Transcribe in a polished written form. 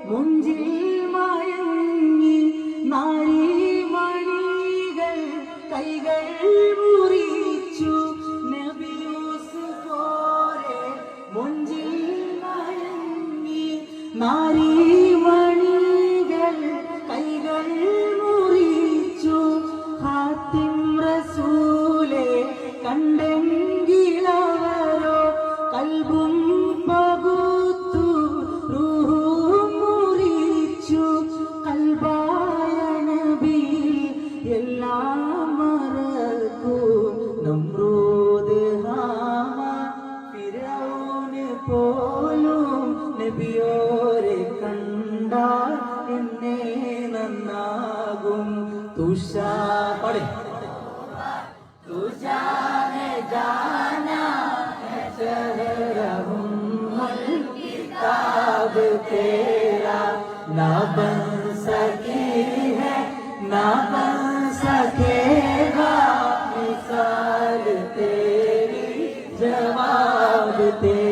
മുഞ്ചിൽ മയങ്ങി നാരീമണികൾ കൈകൾ മുറിച്ചു നബി യൂസുഫോരെ മുഞ്ചിൽ മയങ്ങി നാരീമണികൾ കൈകൾ മുറിച്ചു ഹാത്തിം റസൂലെ കണ്ടെങ്കിലവരോ കൽബും പകുത്തു റൂഹും മുറിച്ചു കൽബായ നബി എല്ലാം മറക്കും നമ്രൂദ് ഹാമാൻ ഫിറഔന് പോലും നബിയോരെ കണ്ടാൽ എന്നെ നന്നാകും തുഷാ പടേ തുജാനെ ജാനാ है शहरहुम किताब तेरा ना बन सकी है ना बन सकेगा मिसाल तेरी जवाब तेरा